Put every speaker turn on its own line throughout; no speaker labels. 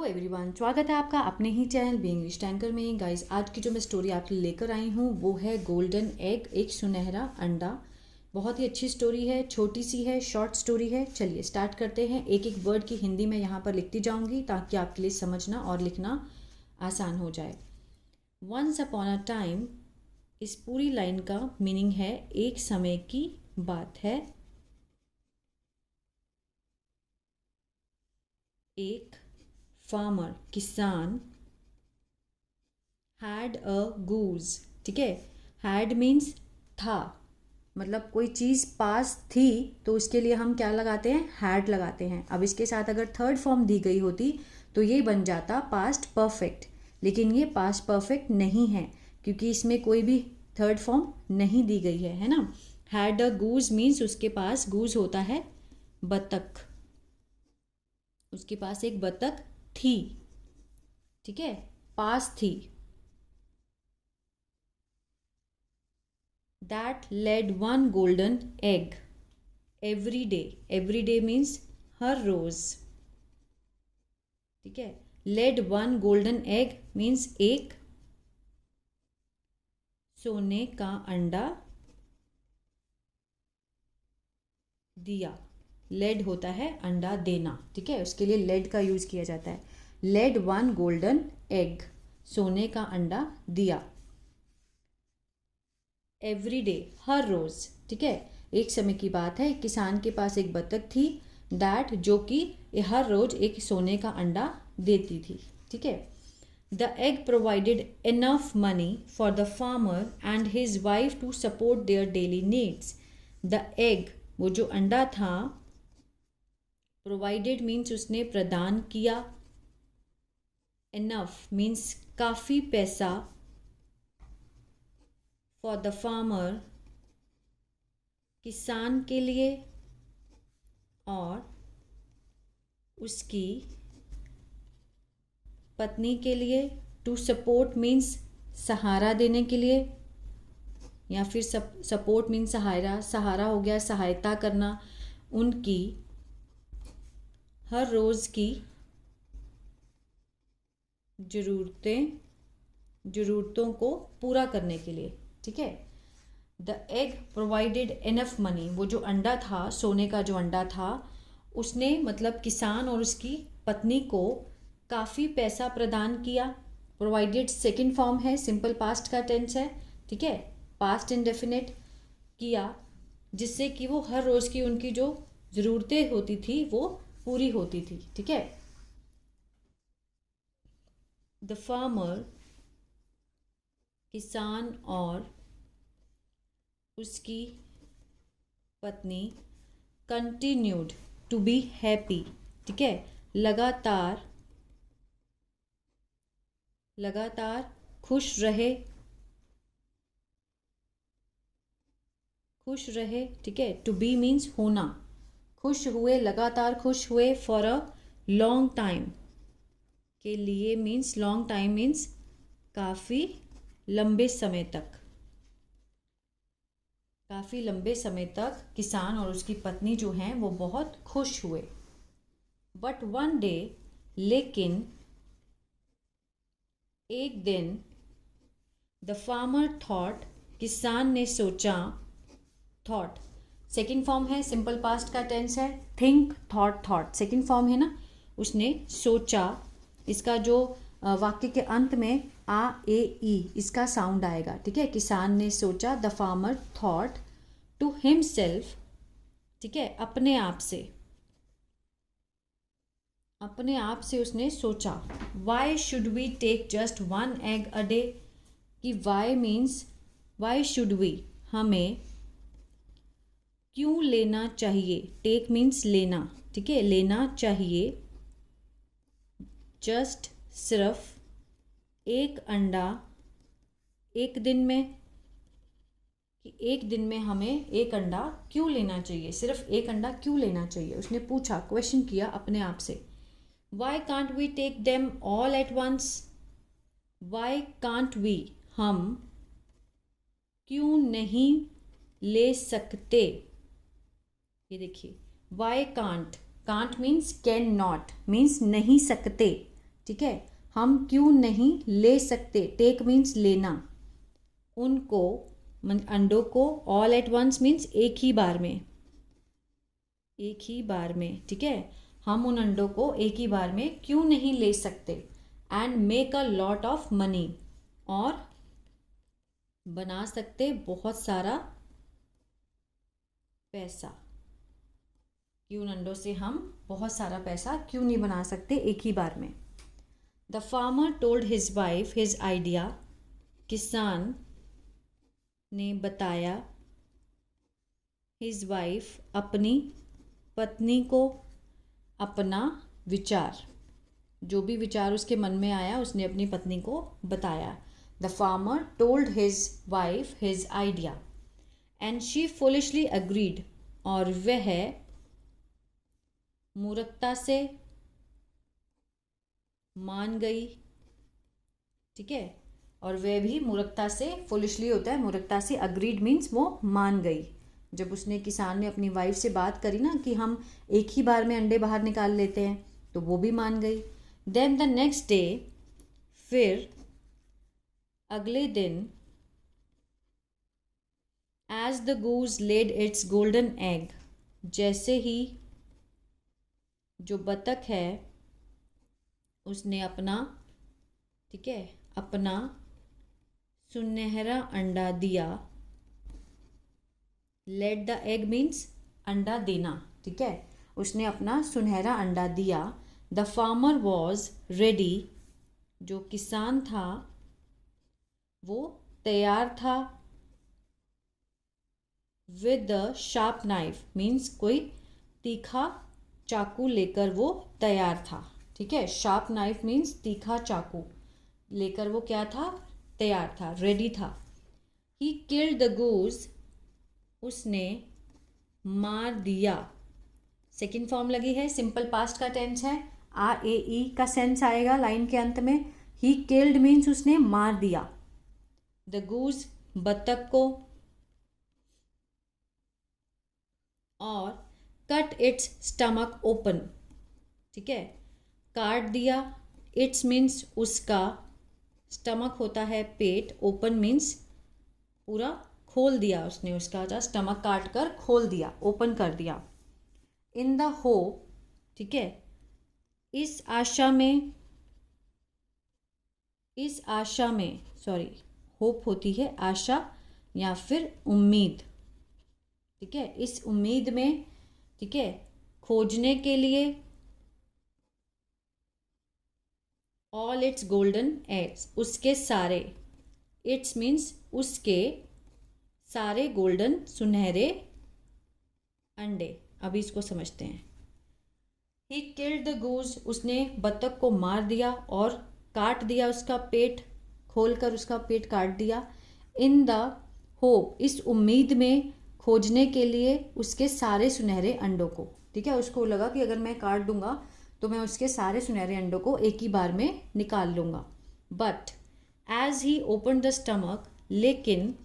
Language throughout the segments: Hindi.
एवरीवन, स्वागत है आपका अपने ही चैनल बी इंग्लिश टैंकर में। गाइस, आज की जो मैं स्टोरी आपके लिए लेकर आई हूँ वो है गोल्डन एग, एक सुनहरा अंडा। बहुत ही अच्छी स्टोरी है, छोटी सी है, शॉर्ट स्टोरी है। चलिए स्टार्ट करते हैं। एक एक वर्ड की हिंदी में यहाँ पर लिखती जाऊँगी ताकि आपके लिए समझना और लिखना आसान हो जाए। वंस अपॉन अ टाइम, इस पूरी लाइन का मीनिंग है एक समय की बात है। एक फार्मर, किसान, हैड अ गूज। ठीक है, हैड मीन्स था, मतलब कोई चीज़ पास थी तो उसके लिए हम क्या लगाते हैं, हैड लगाते हैं। अब इसके साथ अगर थर्ड फॉर्म दी गई होती तो ये बन जाता पास्ट परफेक्ट, लेकिन ये पास्ट परफेक्ट नहीं है क्योंकि इसमें कोई भी थर्ड फॉर्म नहीं दी गई है ना। हैड अ गूज मीन्स उसके पास गूज होता है बतख, उसके पास एक बतख थी। ठीक है, पास थी। that laid one golden egg every day. Every day means हर रोज। ठीक है, laid one golden egg means एक सोने का अंडा दिया। लेड होता है अंडा देना। ठीक है, उसके लिए लेड का यूज किया जाता है। लेड वन गोल्डन एग, सोने का अंडा दिया। एवरी डे, हर रोज। ठीक है, एक समय की बात है, एक किसान के पास एक बतख थी, दैट जो कि हर रोज एक सोने का अंडा देती थी। ठीक है, the egg provided enough money for the farmer and his wife to support their daily needs. The egg, वो जो अंडा था, प्रोवाइडेड मीन्स उसने प्रदान किया, इनफ मीन्स काफ़ी पैसा, फॉर द फार्मर किसान के लिए, और उसकी पत्नी के लिए। टू सपोर्ट मीन्स सहारा देने के लिए, या फिर सपोर्ट मीन्स सहारा, सहारा हो गया सहायता करना, उनकी हर रोज़ की ज़रूरतों को पूरा करने के लिए। ठीक है, the egg provided enough money, वो जो अंडा था, सोने का जो अंडा था, उसने मतलब किसान और उसकी पत्नी को काफ़ी पैसा प्रदान किया। प्रोवाइडेड सेकंड फॉर्म है, सिंपल पास्ट का टेंस है। ठीक है, पास्ट इंडेफिनिट किया, जिससे कि वो हर रोज़ की उनकी जो ज़रूरतें होती थी वो पूरी होती थी। ठीक है, द फार्मर, किसान और उसकी पत्नी, कंटिन्यूड टू बी हैप्पी। ठीक है, लगातार खुश रहे, ठीक है, टू बी मीन्स होना, खुश हुए, लगातार खुश हुए। फॉर अ लॉन्ग टाइम, के लिए मीन्स लॉन्ग टाइम मीन्स काफ़ी लंबे समय तक, काफ़ी लंबे समय तक किसान और उसकी पत्नी जो हैं वो बहुत खुश हुए। बट वन डे, लेकिन एक दिन, द फार्मर थॉट, किसान ने सोचा। थॉट सेकंड फॉर्म है, सिंपल पास्ट का टेंस है। Think, thought, thought second form है ना। उसने सोचा, इसका जो वाक्य के अंत में आ ए ई इसका साउंड आएगा। ठीक है, किसान ने सोचा, the farmer thought to himself. ठीक है, अपने आप से उसने सोचा। Why should we take just one egg a day, कि why means why should we, हमें क्यों लेना चाहिए। टेक मीन्स लेना। ठीक है, लेना चाहिए जस्ट सिर्फ एक अंडा एक दिन में, कि एक दिन में हमें एक अंडा क्यों लेना चाहिए, सिर्फ एक अंडा क्यों लेना चाहिए। उसने पूछा, क्वेश्चन किया अपने आप से। Why can't we take them all at once, why can't we, हम क्यों नहीं ले सकते। ये देखिए, why can't, can't means can not, means नहीं सकते। ठीक है, हम क्यों नहीं ले सकते, टेक मीन्स लेना, उनको अंडों को, ऑल एट वंस मीन्स एक ही बार में, एक ही बार में, ठीक है, हम उन अंडों को एक ही बार में क्यों नहीं ले सकते, and make a lot of money, और बना सकते बहुत सारा पैसा, कि उन अंडों से हम बहुत सारा पैसा क्यों नहीं बना सकते एक ही बार में। The farmer told his wife his idea, किसान ने बताया, हिज वाइफ अपनी पत्नी को, अपना विचार, जो भी विचार उसके मन में आया उसने अपनी पत्नी को बताया। The farmer told his wife his idea and she foolishly agreed, और वह मूर्खता से मान गई, ठीक है, और वह भी मूर्खता से, फुलिशली होता है मूर्खता से, अग्रीड मीन्स वो मान गई। जब उसने, किसान ने अपनी वाइफ से बात करी ना कि हम एक ही बार में अंडे बाहर निकाल लेते हैं, तो वो भी मान गई। देन द नेक्स्ट डे, फिर अगले दिन, as the goose laid its golden egg, जैसे ही जो बतख है उसने अपना, ठीक है, अपना सुनहरा अंडा दिया, लेट द एग मीन्स अंडा देना, ठीक है, उसने अपना सुनहरा अंडा दिया। द फार्मर वॉज रेडी, जो किसान था वो तैयार था, with the sharp knife means कोई तीखा चाकू लेकर वो तैयार था, ठीक है, शार्प नाइफ मीन्स तीखा चाकू लेकर वो क्या था, तैयार था, रेडी था। ही किल्ड द गूज, उसने मार दिया, सेकेंड फॉर्म लगी है, सिंपल पास्ट का टेंस है, आ ए ई का सेंस आएगा लाइन के अंत में। ही किल्ड मीन्स उसने मार दिया, द गूज बतख को, और कट इट्स स्टमक ओपन, ठीक है, काट दिया, इट्स मीन्स उसका, स्टमक होता है पेट, ओपन मीन्स पूरा खोल दिया उसने, उसका स्टमक काट कर खोल दिया, ओपन कर दिया। इन द होप, ठीक है, इस आशा में, इस आशा में, सॉरी, होप होती है आशा या फिर उम्मीद, ठीक है, इस उम्मीद में, ठीक है, खोजने के लिए, ऑल इट्स गोल्डन एग्स, उसके सारे, इट्स मीन्स उसके सारे, गोल्डन सुनहरे अंडे। अभी इसको समझते हैं। ही किल्ड द गूज, उसने बतख को मार दिया और काट दिया उसका पेट, खोलकर उसका पेट काट दिया। इन द होप, इस उम्मीद में, खोजने के लिए उसके सारे सुनहरे अंडों को, ठीक है, उसको लगा कि अगर मैं काट दूंगा तो मैं उसके सारे सुनहरे अंडों को एक ही बार में निकाल लूंगा। But as he open the stomach, लेकिन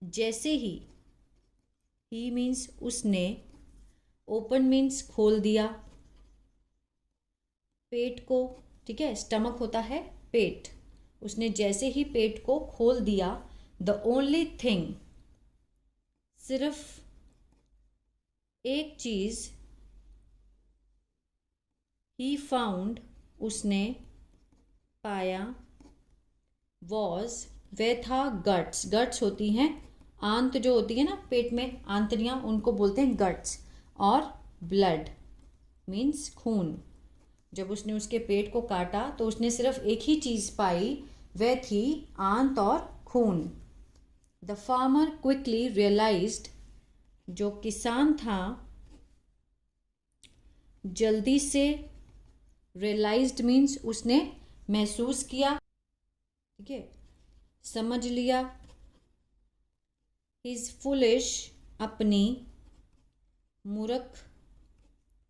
जैसे ही मीन्स उसने, ओपन मीन्स खोल दिया पेट को, ठीक है, स्टमक होता है पेट, उसने जैसे ही पेट को खोल दिया, द ओनली थिंग, सिर्फ एक चीज, ही फाउंड, उसने पाया, वॉज, वह था, गट्स, गट्स होती हैं आंत जो होती है ना पेट में, आंतड़ियाँ, उनको बोलते हैं गट्स, और ब्लड मीन्स खून। जब उसने उसके पेट को काटा तो उसने सिर्फ एक ही चीज़ पाई, वह थी आंत और खून। द फार्मर क्विकली रियलाइज्ड, जो किसान था जल्दी से, रियलाइज्ड मीन्स उसने महसूस किया, ठीक है, समझ लिया। हिज फुलिश, अपनी मूर्ख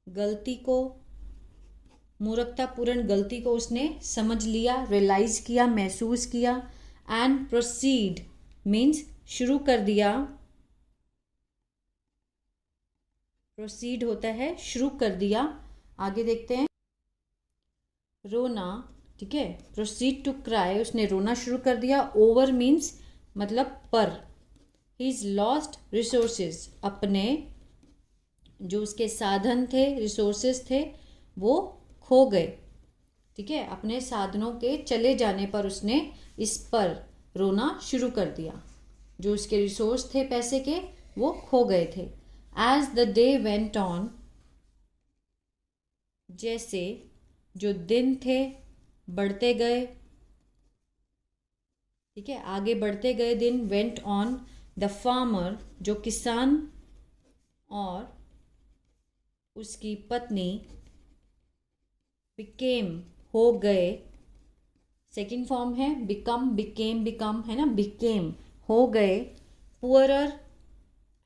गलती को, मूर्खतापूर्ण गलती को उसने समझ लिया, रियलाइज किया, महसूस किया। एंड प्रोसीड मीन्स शुरू कर दिया, प्रोसीड होता है शुरू कर दिया। आगे देखते हैं। रोना, ठीक है, प्रोसीड टू क्राई, उसने रोना शुरू कर दिया। ओवर मीन्स मतलब पर। ही इज लॉस्ट रिसोर्सेज, अपने जो उसके साधन थे, रिसोर्सेज थे, वो खो गए, ठीक है। अपने साधनों के चले जाने पर उसने इस पर रोना शुरू कर दिया। जो उसके रिसोर्स थे पैसे के, वो खो गए थे। As the day went on, जैसे जो दिन थे बढ़ते गए, ठीक है, आगे बढ़ते गए दिन। वेंट ऑन, द फार्मर, जो किसान और उसकी पत्नी, बिकेम, हो गए, सेकेंड फॉर्म है बिकम, बिकेम, बिकम है ना, बिकेम, हो गए, पुअरर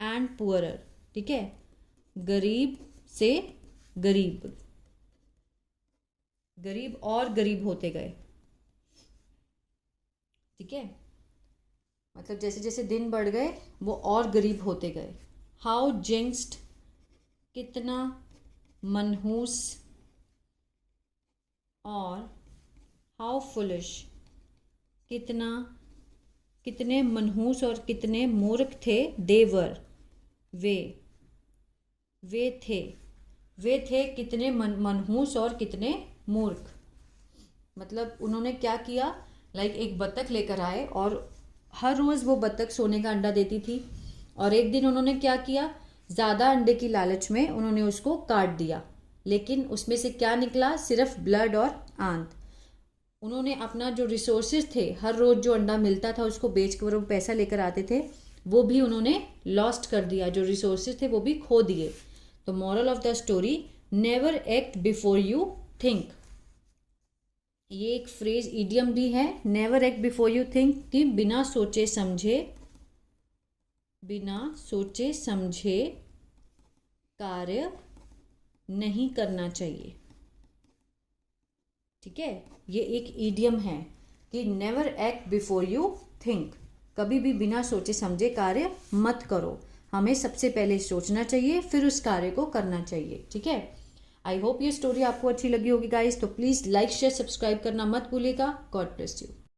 एंड पुअरर, ठीक है, गरीब से गरीब, गरीब और गरीब होते गए, ठीक है। मतलब जैसे जैसे दिन बढ़ गए वो और गरीब होते गए। हाउ जिंक्स्ड, कितना मनहूस, और हाउ फुलिश, कितना, कितने मनहूस और कितने मूर्ख थे। देवर, वे थे कितने मनहूस और कितने मूर्ख। मतलब उन्होंने क्या किया, लाइक एक बत्तख लेकर आए और हर रोज़ वो बत्तख सोने का अंडा देती थी। और एक दिन उन्होंने क्या किया, ज़्यादा अंडे की लालच में उन्होंने उसको काट दिया, लेकिन उसमें से क्या निकला, सिर्फ ब्लड और आंत। उन्होंने अपना जो रिसोर्सेज थे, हर रोज़ जो अंडा मिलता था उसको बेच कर वो पैसा लेकर आते थे, वो भी उन्होंने लॉस्ट कर दिया, जो रिसोर्सेज थे वो भी खो दिए। तो moral of the story, never act before you think. ये एक फ्रेज इडियम भी है, never act before you think, कि बिना सोचे समझे कार्य नहीं करना चाहिए, ठीक है। ये एक इडियम है कि never act before you think, कभी भी बिना सोचे समझे कार्य मत करो। हमें सबसे पहले सोचना चाहिए, फिर उस कार्य को करना चाहिए, ठीक है। आई होप ये स्टोरी आपको अच्छी लगी होगी गाइस। तो प्लीज़ लाइक शेयर सब्सक्राइब करना मत भूलिएगा। God bless you.